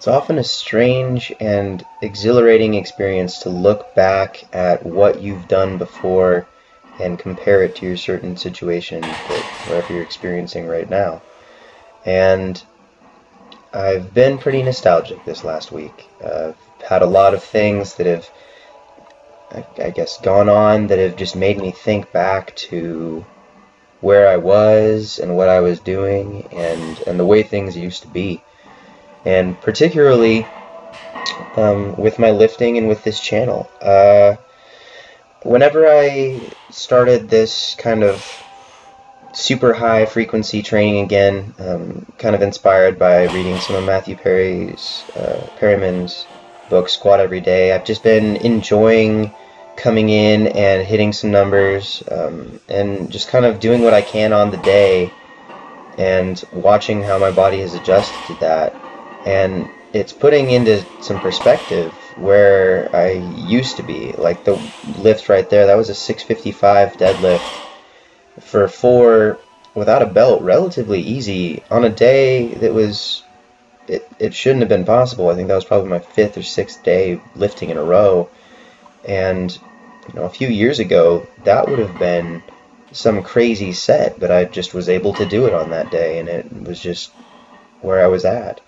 It's often a strange and exhilarating experience to look back at what you've done before and compare it to your certain situation whatever you're experiencing right now. And I've been pretty nostalgic this last week. I've had a lot of things that have, I guess, gone on that have just made me think back to where I was and what I was doing and the way things used to be. And particularly with my lifting and with this channel. Whenever I started this kind of super high frequency training again, kind of inspired by reading some of Matthew Perryman's book, Squat Every Day, I've just been enjoying coming in and hitting some numbers and just kind of doing what I can on the day and watching how my body has adjusted to that. And it's putting into some perspective where I used to be. Like the lift right there, that was a 655 deadlift for 4 without a belt, relatively easy on a day that was, it shouldn't have been possible. I think that was probably my 5th or 6th day lifting in a row. And a few years ago, that would have been some crazy set, but I just was able to do it on that day, and it was just where I was at.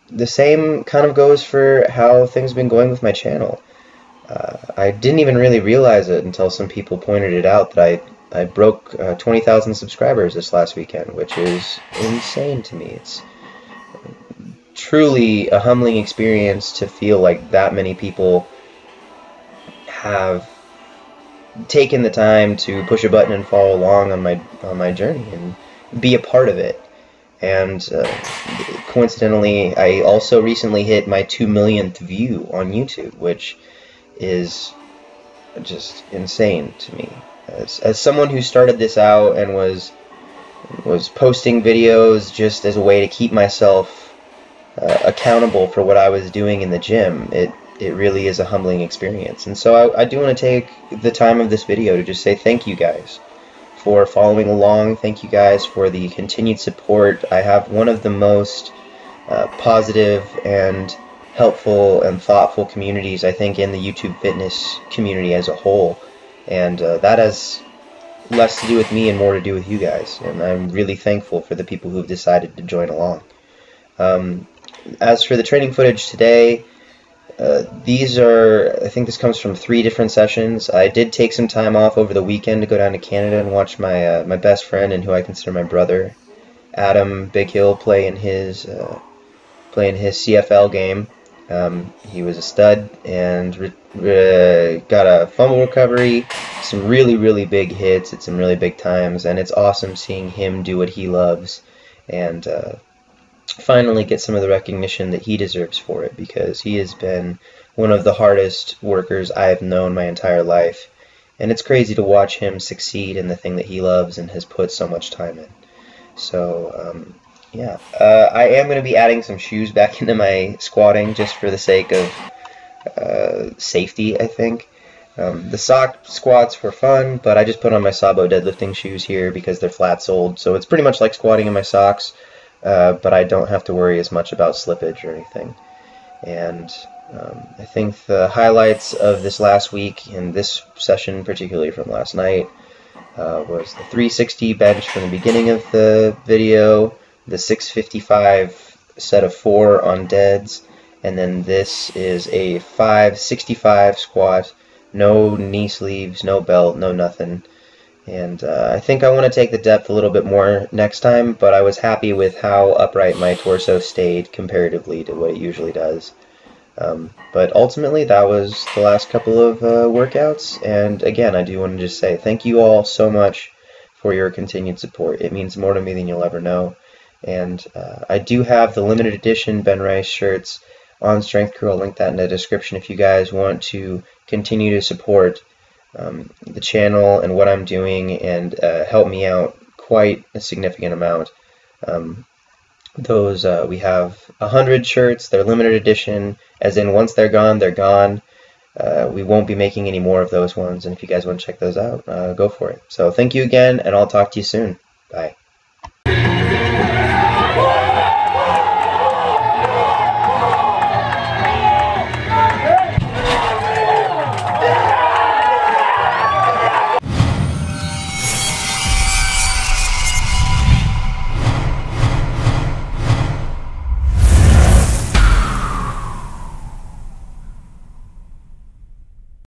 The same kind of goes for how things have been going with my channel. I didn't even really realize it until some people pointed it out that I broke 20,000 subscribers this last weekend, which is insane to me. It's truly a humbling experience to feel like that many people have taken the time to push a button and follow along on my journey and be a part of it. And coincidentally, I also recently hit my 2 millionth view on YouTube, which is just insane to me. As someone who started this out and was posting videos just as a way to keep myself accountable for what I was doing in the gym, it really is a humbling experience. And so I do want to take the time of this video to just say thank you guys for following along. Thank you guys for the continued support. I have one of the most positive and helpful and thoughtful communities, I think, in the YouTube fitness community as a whole. And that has less to do with me and more to do with you guys. And I'm really thankful for the people who have decided to join along. As for the training footage today, these are, I think this comes from 3 different sessions. I did take some time off over the weekend to go down to Canada and watch my my best friend and who I consider my brother, Adam Big Hill, play in his CFL game. He was a stud and got a fumble recovery, some really big hits at some really big times, and it's awesome seeing him do what he loves and finally get some of the recognition that he deserves for it, because he has been one of the hardest workers I've known my entire life, and it's crazy to watch him succeed in the thing that he loves and has put so much time in. So yeah, I am going to be adding some shoes back into my squatting just for the sake of safety, I think. The sock squats were fun, but I just put on my Sabo deadlifting shoes here because they're flat-soled, so it's pretty much like squatting in my socks. But I don't have to worry as much about slippage or anything. And I think the highlights of this last week, and this session particularly from last night, was the 360 bench from the beginning of the video, the 655 set of 4 on deads, and then this is a 565 squat, no knee sleeves, no belt, no nothing. And I think I want to take the depth a little bit more next time, but I was happy with how upright my torso stayed comparatively to what it usually does. But ultimately, that was the last couple of workouts, and again, I do want to just say thank you all so much for your continued support. It means more to me than you'll ever know. And I do have the limited edition Ben Rice shirts on Strength Crew. I'll link that in the description if you guys want to continue to support the channel and what I'm doing and help me out quite a significant amount. We have 100 shirts. They're limited edition, as in once they're gone, they're gone. We won't be making any more of those ones, and if you guys want to check those out, go for it. So thank you again, and I'll talk to you soon. Bye.